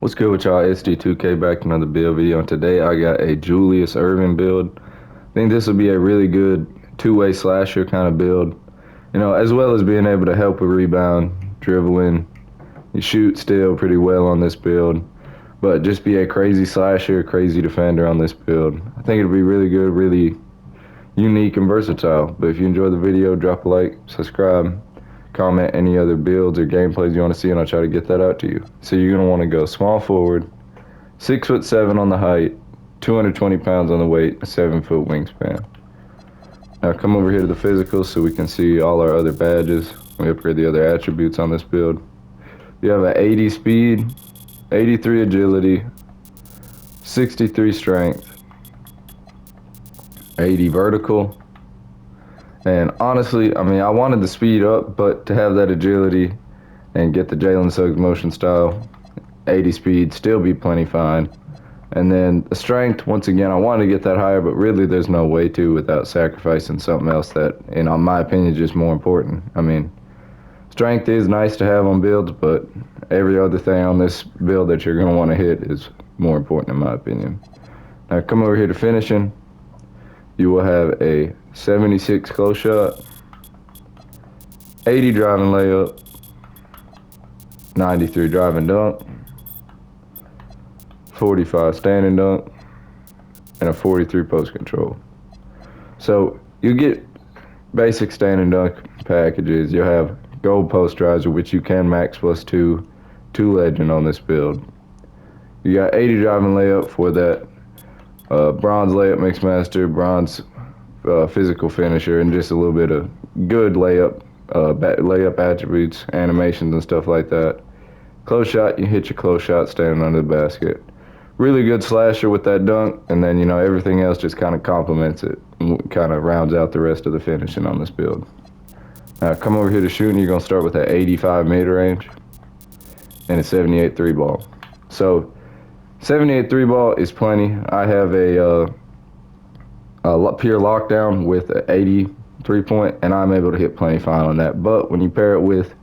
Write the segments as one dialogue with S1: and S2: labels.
S1: What's good with y'all? SD2K back with another build video. And today I got a Julius Erving build. I think this will be a really good two-way slasher kind of build. As well as being able to help with rebound, dribbling, you shoot still pretty well on this build. But just be a crazy slasher, crazy defender on this build. I think it'll be really good, really unique and versatile. But if you enjoyed the video, drop a like, subscribe, comment any other builds or gameplays you want to see, and I'll try to get that out to you. So you're going to want to go small forward, 6'7" on the height, 220 pounds on the weight, a 7-foot wingspan. Now come over here to the physical so we can see all our other badges. We upgrade the other attributes on this build. You have an 80 speed, 83 agility, 63 strength, 80 vertical. And honestly, I wanted the speed up, but to have that agility and get the Jalen Suggs motion style, 80 speed, still be plenty fine. And then the strength, once again, I wanted to get that higher, but really there's no way to without sacrificing something else that, in my opinion, is just more important. Strength is nice to have on builds, but every other thing on this build that you're going to want to hit is more important, in my opinion. Now come over here to finishing. You will have a 76 close shot, 80 driving layup, 93 driving dunk, 45 standing dunk, and a 43 post control. So you get basic standing dunk packages. You'll have gold posterizer, which you can max +2, 2 legend on this build. You got 80 driving layup for that bronze layup mixmaster, bronze physical finisher, and just a little bit of good layup attributes, animations, and stuff like that. Close shot, you hit your close shot standing under the basket. Really good slasher with that dunk, and then everything else just kind of complements it, and kind of rounds out the rest of the finishing on this build. Now come over here to shooting. You're gonna start with an 85 mid-range and a 78 3 ball. So 78 3 ball is plenty. I have a pure lockdown with an 80 3-point, and I'm able to hit plenty fine on that. But when you pair it with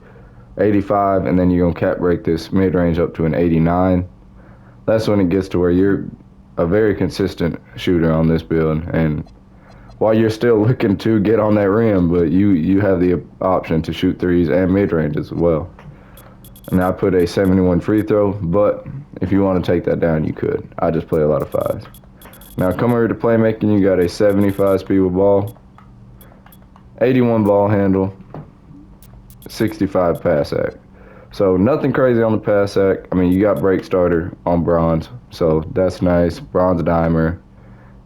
S1: 85, and then you're gonna cap break this mid-range up to an 89, that's when it gets to where you're a very consistent shooter on this build. And while you're still looking to get on that rim, but you have the option to shoot threes and mid-range as well. And I put a 71 free throw, but if you want to take that down, you could. I just play a lot of fives. Now come over to playmaking. You got a 75 speed with ball, 81 ball handle, 65 pass act. So nothing crazy on the pass act. You got break starter on bronze, so that's nice. Bronze dimer,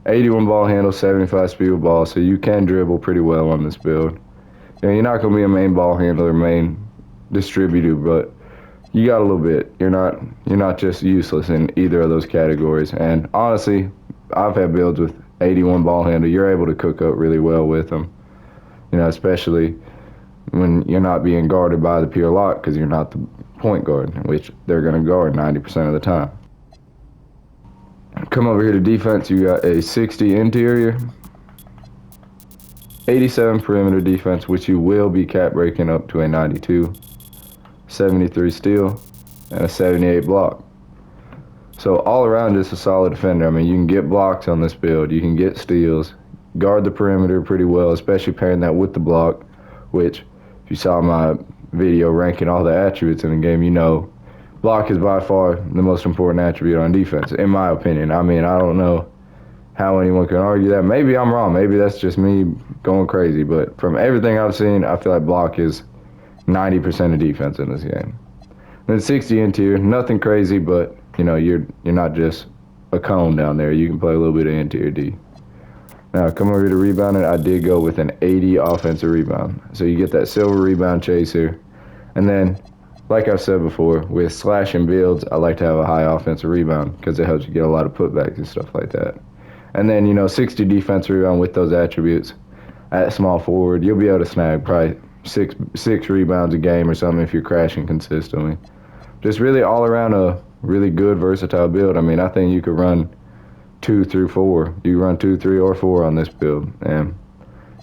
S1: 81 ball handle, 75 speed with ball, so you can dribble pretty well on this build. You're not going to be a main ball handler, main distributor, but you got a little bit. You're not just useless in either of those categories. And honestly, I've had builds with 81 ball handle. You're able to cook up really well with them, especially when you're not being guarded by the pure lock, because you're not the point guard, which they're going to guard 90% of the time. Come over here to defense. You got a 60 interior, 87 perimeter defense, which you will be cap breaking up to a 92, 73 steal, and a 78 block. So all around, just a solid defender. You can get blocks on this build. You can get steals, guard the perimeter pretty well, especially pairing that with the block, which, if you saw my video ranking all the attributes in the game, block is by far the most important attribute on defense, in my opinion. I don't know how anyone can argue that. Maybe I'm wrong. Maybe that's just me going crazy. But from everything I've seen, I feel like block is 90% of defense in this game. Then 60 interior, nothing crazy, but you're not just a cone down there. You can play a little bit of interior D. Now come over here to rebounding. I did go with an 80 offensive rebound. So you get that silver rebound chaser. And then, like I've said before, with slashing builds, I like to have a high offensive rebound because it helps you get a lot of putbacks and stuff like that. And then, 60 defensive rebound with those attributes at small forward, you'll be able to snag probably six rebounds a game or something if you're crashing consistently. Just really all around a really good, versatile build. I think you could run 2 through 4. You run 2, 3, or 4 on this build and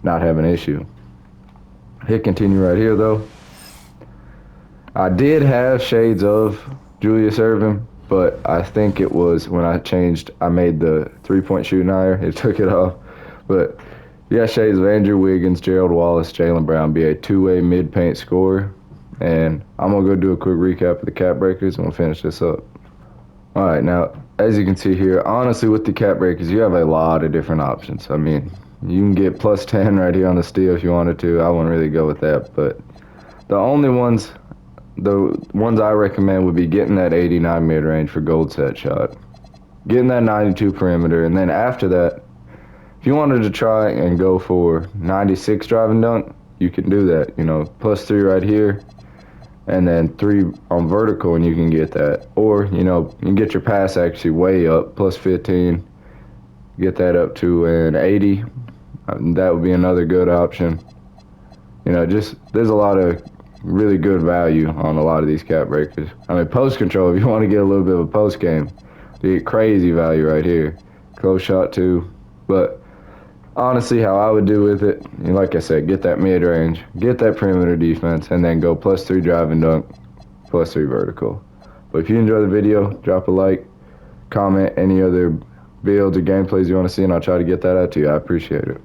S1: not have an issue. Hit continue right here, though. I did have shades of Julius Erving, but I think it was when I made the 3-point shooting higher, it took it off. But yeah, shades of Andrew Wiggins, Gerald Wallace, Jaylen Brown be a two-way mid-paint scorer. And I'm going to go do a quick recap of the cap breakers, and we'll finish this up. All right, now, as you can see here, honestly, with the cap breakers, you have a lot of different options. I mean, you can get plus 10 right here on the steal if you wanted to. I wouldn't really go with that, but the ones I recommend would be getting that 89 mid-range for gold set shot, getting that 92 perimeter, and then after that, if you wanted to try and go for 96 drive and dunk, you can do that. You know, plus 3 right here, and then 3 on vertical, and you can get that. Or, you know, you can get your pass actually way up, plus 15, get that up to an 80. That would be another good option. You know, just there's a lot of really good value on a lot of these cap breakers. I mean, post control, if you want to get a little bit of a post game, you get crazy value right here. Close shot too. But honestly, how I would do with it, you know, like I said, get that mid range, get that perimeter defense, and then go plus 3 drive and dunk, plus 3 vertical. But if you enjoy the video, drop a like, comment any other builds or gameplays you want to see, and I'll try to get that out to you. I appreciate it.